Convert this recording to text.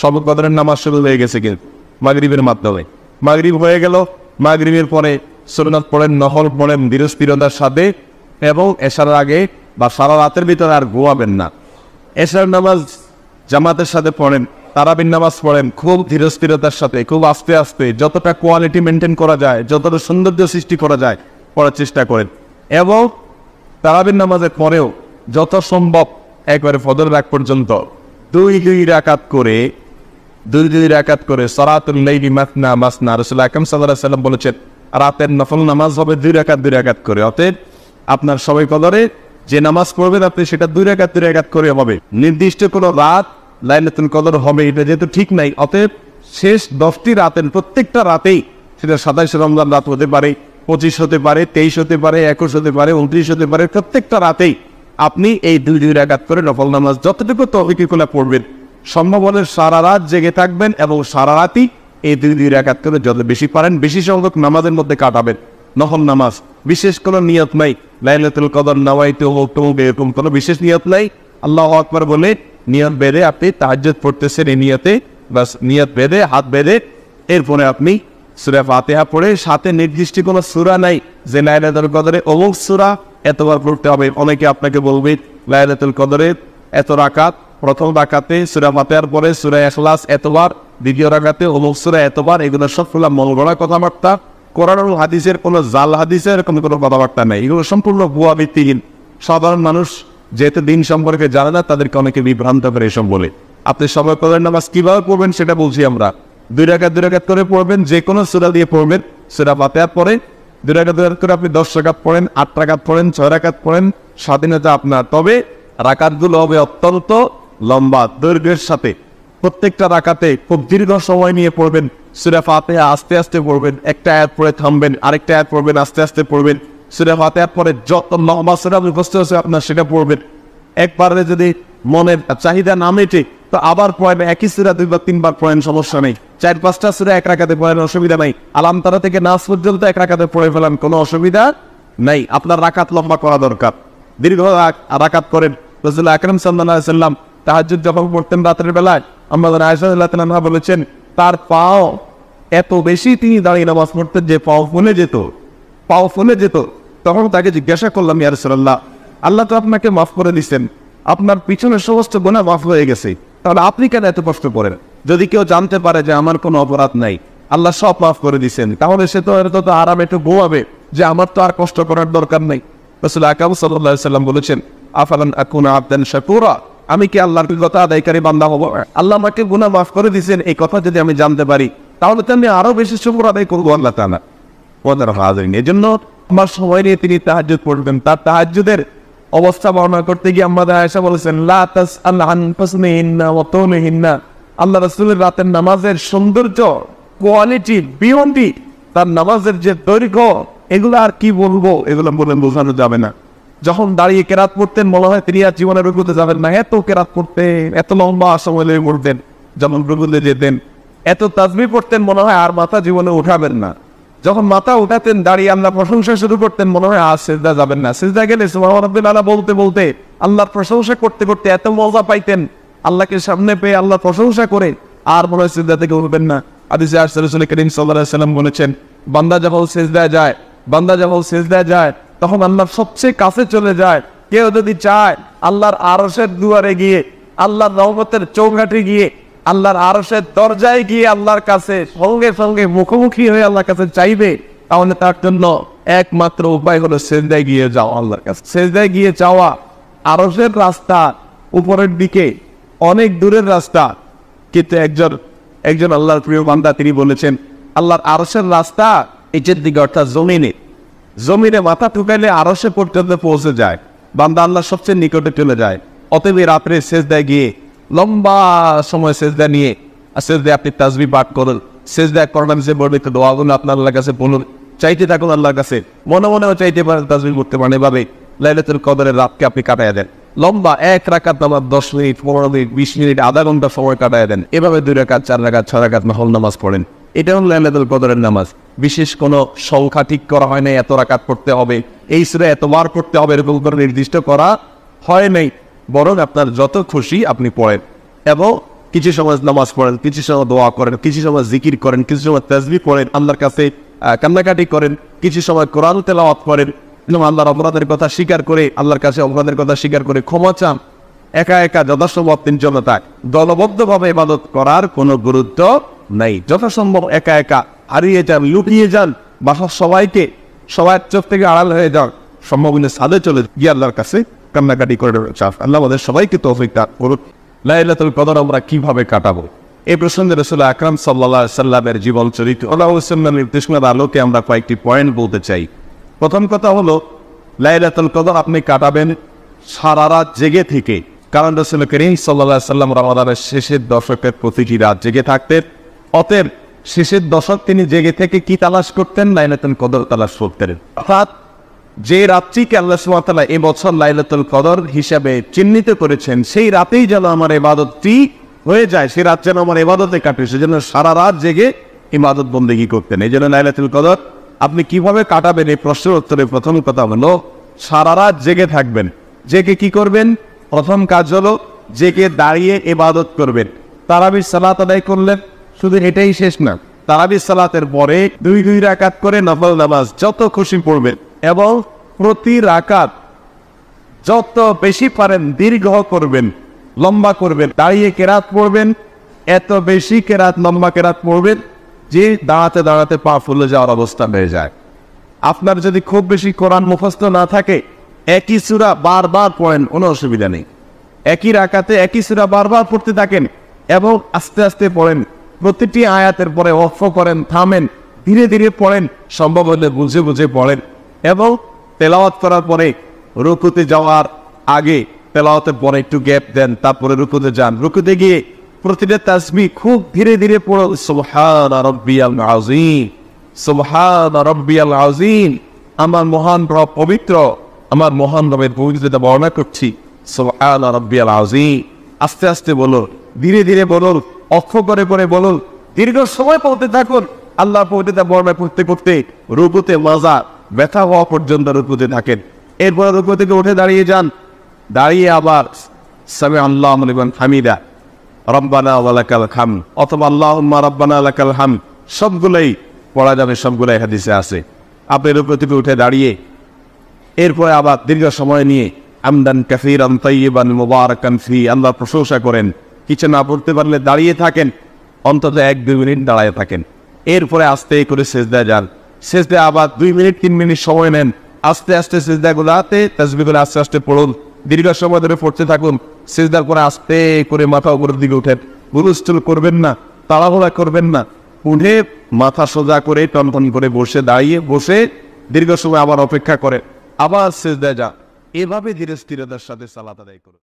শবে কদরের নামাজ শুরু হয়ে গেছে কিন্তু মাগরিবের মাধ্যমে। মাগরিব হয়ে গেল, মাগরিবের পরে সুন্নাত পড়েন, নফল পড়েন ধীরস্থিরতার সাথে, এবং এশার আগে বা সারা রাতের ভিতরে আর ঘুমাবেন না। এশার নামাজ জামাতের সাথে পড়েন, তারাবির নামাজ পড়েন খুব ধীরস্থিরতার সাথে, খুব আস্তে আস্তে, যতটা কোয়ালিটি মেনটেন করা যায়, যতটা সৌন্দর্য সৃষ্টি করা যায় পড়ার চেষ্টা করেন। এবং তারাবির নামাজের পরেও যত সম্ভব একবারে ফজর রাত পর্যন্ত দুই রাকাত করে সালাতুল লাইলি মাসনা মাসনা, রাসূল আকরাম সাল্লাল্লাহু আলাইহি ওয়াসাল্লাম বলেছেন রাতের নফল নামাজ হবে দুই রাকাত করে। অতএব আপনার শবে কদরে যে নামাজ পড়বেন আপনি সেটা দুই রাকাত করে হবে। নির্দিষ্ট কোনো রাত লাইলাতুল কদর হবে এটা যেহেতু ঠিক নাই, অতএব শেষ 10টি রাতের প্রত্যেকটা রাতেই, সেটা 27 রমজান রাত হতে পারে, 25 হতে পারে, 23 হতে পারে, 21 হতে পারে, 29 হতে পারে, প্রত্যেকটা রাতেই আপনি এই দুই রাকাত করে নফল নামাজ যতটুকু তৌফিক করে পড়বেন, সম্ভব হলে সারা রাত জেগে থাকবেন এবং সারা রাতই এই দুই রাকাত করে যত বেশি পারেন বেশি সংখ্যক নামাজের মধ্যে কাটাবেন। নফল নামাজ বিশেষ কোনো নিয়ত নাই, লাইলাতুল কদর নাওয়াইতু এরকম কোনো বিশেষ নিয়ত নাই। আল্লাহু আকবার বলে নিয়ত বেঁধে আপনি তাহাজ্জুদ পড়তেছেন, এই নিয়তে বাস নিয়ত বেঁধে হাত বেঁধে এরপরে আপনি সূরা ফাতিহা পড়ে, সাথে নির্দিষ্ট কোনো সূরা নাই যে লাইলাতুল কদরে অমুক সূরা এতবার পড়তে হবে। অনেকে আপনাকে বলবে লাইলাতুল কদরে এত রাকাত, প্রথম রাকাতে সূরা ফাতিহার পরে সূরা ইখলাস এতবার, দ্বিতীয় রাকাতে অমুক সূরা এতবার। এগুলো সবগুলো মনগড়া কথাবার্তা, কোরআন ও হাদিসের কোনো জাল হাদিসের এরকম কোনো কথাবার্তা নেই, এগুলো সম্পূর্ণ ভুয়া ভিত্তিহীন। সাধারণ মানুষ যেহেতু দিন সম্পর্কে জানে না, তাদেরকে অনেকে বিভ্রান্ত করে এসব বলে। আপনি শবে কদরের নামাজ কিভাবে পড়বেন সেটা বলছি আমরা। দুই রাকাত করে পড়বেন, যে কোনো সূরা দিয়ে পড়বেন। সূরা ফাতিহার পরে দুই রাকাত করে আপনি 10 রাকাত পড়েন, 8 রাকাত পড়েন, 6 রাকাত পড়েন, স্বাধীনতা আপনার। তবে রাকাতগুলো হবে অত্যন্ত লম্বা দৈর্ঘ্যের সাথে। প্রত্যেকটা রাকাতে খুব দীর্ঘ সময় নিয়ে পড়বেন। সূরা ফাতিহা আস্তে আস্তে পড়বেন, একটা আয়াত পড়ে থামবেন, আরেকটা আয়াত পড়বেন, আস্তে আস্তে পড়বেন। সূরা ফাতিহার পরে যত লম্বা সূরা মুখস্থ হচ্ছে আপনার সেটা পড়বেন। একবারে যদি মনের চাহিদা না মেটে তো আবার পড়েন, একই সূরা 2 বা 3 বার পড়েন, সমস্যা নেই। 4-5টা সূরা এক রাকাতে পড়েন, অসুবিধা নাই। আলাম তারা থেকে নাস পর্যন্ত এক রাকাতে পড়ে ফেলেন, কোনো অসুবিধা নাই। আপনার রাকাত লম্বা করা দরকার, দীর্ঘ রাকাত করেন। রাসূল আকরাম সাল্লাল্লাহু আলাইহি ওয়াসাল্লাম তাহাজ্জুদ যখন পড়তেন রাতের বেলায়, আমাদের আয়েশা রাদিয়াল্লাহু আনহা বলেছেন তার পাও এত বেশি তিনি দাঁড়িয়ে নামাজ পড়তেন যে পাও ফুলে যেত। তখন তাকে জিজ্ঞাসা করলাম, ইয়া রাসূলুল্লাহ, আল্লাহ তো আপনাকে মাফ করে দিচ্ছেন, আপনার পিছনের সমস্ত গুনাহ মাফ হয়ে গেছে, তাহলে আপনি কেন এত কষ্ট করেন? যদি কেউ জানতে পারে যে আমার কোনো অপরাধ নাই, আল্লাহ সব মাফ করে দিচ্ছেন, তাহলে সে তো আরামে একটু ঘুমাবে যে আমার তো আর কষ্ট করার দরকার নেই। রাসূল আকরাম সাল্লাল্লাহু আলাইহি ওয়াসাল্লাম বলেছেন, আফালান আকুনা আবদান শাকুরা, আমি কি আল্লাহর কৃতজ্ঞতা আদায়কারী বান্দা হব? আল্লাহ আমাকে গুনাহ মাফ করে দিয়েছেন এই কথা যদি আমি জানতে পারি, তাহলে তো আমি আরো বেশি শুকর আদায় করবো আল্লাহ তাআলা। ওয়াদার হাজিরিন, এজন্য আমার সময় নিয়ে তিনি তাহাজ্জুদ পড়বেন। তার তাহাজ্জুদের অবস্থা বর্ণনা করতে গিয়ে আমাদের আয়েশা বলেছেন, লা তাসআল আন হুসনিহিন্না ওয়া তুলিহিন্না, আল্লাহ রাসূলের রাতের নামাজের সৌন্দর্য, কোয়ালিটি, বিয়ন্ডি, তার নামাজের যে দৈর্ঘ্য, এগুলো আর কি বলবো, এগুলো বলে বোঝানো যাবে না। যখন দাঁড়িয়ে কেরাত পড়তেন মনে হয় তিনি আর জীবনের রুকুতে যাবেন না, এত কেরাত পড়তেন, এত লম্বা সময় লেগে পড়তেন। যখন রুকুতে যেতেন এত তাসবিহ পড়তেন মনে হয় আর মাথা জীবনে উঠাবেন না। যখন মাথা উঠাতেন দাঁড়িয়ে আল্লাহ প্রশংসা শুরু করতেন মনে হয় আর সিজদা যাবেন না। সিজদা গেলে সুবহান রাব্বিল আলা বলতে বলতে আল্লাহর প্রশংসা করতে করতে এত মজা পাইতেন, আল্লাহকে সামনে পেয়ে আল্লাহ প্রশংসা করে আর মনে হয় সিজদা থেকে উঠবেন না। হাদিসে আসছে রাসূল করিম সাল্লাল্লাহু আলাইহি ওয়াসাল্লাম বলেছেন, বান্দা যখন সিজদায় যায় তখন আল্লাহর সবচেয়ে কাছে চলে যায়। কেউ যদি চায় আল্লাহর আরশের দুয়ারে গিয়ে, আল্লাহর রহমতের চৌঘাটে গিয়ে, আল্লাহর আরশের দরজায় গিয়ে আল্লাহর কাছে সঙ্গে সঙ্গে মুখোমুখি হয়ে আল্লাহর কাছে চাইবে, তাহলে তার জন্য একমাত্র উপায় হলো সিজদায় গিয়ে যাও আল্লাহর কাছে। সিজদায় গিয়ে যাওয়া আরশের রাস্তা উপরের দিকে, অনেক দূরের রাস্তা, কিন্তু একজন আল্লাহর প্রিয় বান্দা তিনি বলেছেন আল্লাহর আরশের রাস্তা নিচের দিকে, অর্থাৎ জমিনে মাথা ঠুকাইলে আরশে পর্যন্ত পৌঁছে যায়, বান্দা আল্লাহ সবচেয়ে নিকটে চলে যায়। অতএব রাত্রে সেজদায় গিয়ে লম্বা সময় সেজদা নিয়ে সেজদায় আপনি তাসবিহ পাঠ করুন, সেজদায় করার যে বর্ণিত দোয়াগুলো আপনার আল্লাহর কাছে বলুন, চাইতে থাকুন আল্লাহর কাছে, মনে মনেও চাইতে পারেন, তাসবিহ করতে পারেন। এভাবে লাইলাতুল কদরের রাতকে আপনি কাটাইয়া দেন। লম্বা এক রাকাত নামাজ 10 মিনিট, 15 মিনিট, 20 মিনিট, আধা ঘন্টা সময় কাটাইয়া দেন। এভাবে 2 রাকাত, 4 রাকাত, 6 রাকাত নফল নামাজ পড়েন। এটা হলো লাইলাতুল কদরের নামাজ। বিশেষ কোনো সংখ্যা ঠিক করা হয় নাই, এত রাকাত পড়তে হবে, এই সূরা এতবার পড়তে হবে, এরকম করে নির্দিষ্ট করা হয় নাই। বরং আপনার যত খুশি আপনি পড়েন। এবং কিছু সময় নামাজ পড়েন, কিছু সময় দোয়া করেন, কিছু সময় জিকির করেন, কিছু সময় তাসবিহ পড়েন, আল্লাহর কাছে কান্নাকাটি করেন, কিছু সময় কোরআন তেলাওয়াত করেন এবং আল্লাহর অপরাধের কথা স্বীকার করে, আল্লাহর কাছে অপরাধের কথা স্বীকার করে ক্ষমা চান। একা একা যথাসম্ভব তিনজন থাক, দলবদ্ধভাবে ইবাদত করার কোনো গুরুত্ব নাই। যথাসম্ভব একা একা হারিয়ে যান, লুকিয়ে যান, বাসার সবার চোখ থেকে আড়াল হয়ে যান, সম্ভব হলে সাদে চলে গিয়ে আল্লাহর কাছে কান্নাকাটি করে চান। আল্লাহ আমাদের সবাইকে তৌফিক দান করুন। লাইলাতুল কদর আমরা কিভাবে কাটাবো, এই প্রসঙ্গে রাসূল আকরাম সাল্লাল্লাহু আলাইহি সাল্লামের জীবন চরিত্র নির্দেশনার আলোকে আমরা কয়েকটি পয়েন্ট বলতে চাই। প্রথম কথা হলো, লাইলাতুল কদর আপনি কাটাবেন সারা রাত জেগে থেকে, কারণ রাসূল করিম সাল্লাল্লাহু আলাইহি সাল্লাম রমাদানের শেষের দশকের প্রতিটি রাত জেগে থাকতেন। অতএব শেষের দশক তিনি জেগে থেকে কি তালাশ করতেন? লাইলাতুল কদর তালাশ করতেন। অর্থাৎ যে রাত্রিকে আল্লাহ সুবহানাহু ওয়া তাআলা এবছর লাইলাতুল কদর হিসাবে চিহ্নিত করেছেন, সেই রাতেই যেন আমার ইবাদতটি হয়ে যায়, সেই রাত যেন আমার ইবাদতে কাটে, সেজন্য সারা রাত জেগে ইবাদত বন্দেগী করতেন। এই জন্য লাইলাতুল কদর আপনি কিভাবে কাটাবেন, এই প্রশ্নের উত্তরে প্রথম কথা হলো সারা রাত জেগে থাকবেন। জেগে কি করবেন? প্রথম কাজ হলো জেগে দাঁড়িয়ে ইবাদত করবেন। তারাবির সালাত আদায় করলেন, শুধু এটাই শেষ না, তারাবির সালাতের পরে দুই রাকাত করে নফল নামাজ যত খুশি পড়বেন এবং প্রতি রাকাত যত বেশি পারেন দীর্ঘ করবেন, লম্বা করবেন। দাঁড়িয়ে কেরাত পড়বেন, এত বেশি কেরাত, লম্বা কেরাত পড়বেন যে দাঁড়াতে দাঁড়াতে পা ফুলে যাওয়ার অবস্থা হয়ে যায়। আপনার যদি খুব বেশি কোরআন মুখস্থ না থাকে, একই সূরা বারবার পড়েন, কোনো অসুবিধা নেই। একই রাকাতে একই সূরা বারবার পড়তে থাকেন এবং আস্তে আস্তে পড়েন, প্রতিটি আয়াতের পরে ওয়াকফ করেন, থামেন, ধীরে ধীরে পড়েন, সম্ভব হলে বুঝে বুঝে পড়েন এবং তেলাওয়াত করার পরে রুকুতে যাওয়ার আগে তেলাওয়াতের পরে একটু গ্যাপ দেন, তারপরে রুকুতে যান। রুকুতে গিয়ে প্রতিটা তাসবিহ খুব ধীরে ধীরে পড়ো, সুবহানা রাব্বিয়াল আযীম, সুবহানা রাব্বিয়াল আযীম। আমার মহান রব পবিত্র, আমার মহান রবের পবিত্রতা বর্ণনা করছি, সুবহানা রাব্বিয়াল আযীম। আস্তে আস্তে বলুন, ধীরে ধীরে বলুন, অক্ষ করে করে বলুন, দীর্ঘ সময় পড়তে থাকুন। আল্লাহ পবিত্রতা বর্ণনা করতে করতে রুকুতে মাজা ব্যথা হওয়া পর্যন্ত রুকুতে থাকেন। এরপর রুকু থেকে উঠে দাঁড়িয়ে যান, দাঁড়িয়ে আবার সামি আল্লাহু লিমান হামিদা, রব্বানা ওয়া লাকাল হামদ অথবা আল্লাহুম্মা রব্বানা লাকাল হামদ, সবগুলোই পড়া যাবে, সবগুলোই হাদিসে আছে। আপনি রুকু থেকে উঠে দাঁড়িয়ে এরপরে আবার দীর্ঘ সময় নিয়ে হামদান কাসীরান তাইয়িবান মুবারাকান ফি, আল্লাহর প্রশংসা করেন। কিছু না পড়তে পারলে দাঁড়িয়ে থাকেন, অন্তত 1-2 মিনিট দাঁড়ায় থাকেন। এরপরে আস্তে করে সিজদায় যান, সিজদায় আবার 2 মিনিট 3 মিনিট সময় নেন, আস্তে আস্তে সিজদাগুলোতে তাসবিহগুলো আস্তে আস্তে পড়ুন, দীর্ঘ সময় ধরে পড়তে থাকুন। সিজদার পরে আস্তে করে মাথা উপরের দিকে উঠেন, হুলস্থুল করবেন না, তাড়াহুড়া করবেন না, উঠে মাথা সোজা করে টনটন করে দাঁড়িয়ে বসে দীর্ঘ সময় আবার অপেক্ষা করে আবার সিজদায় যান। এভাবে ধীরে স্থিরতার সাথে সালাত আদায় করুন।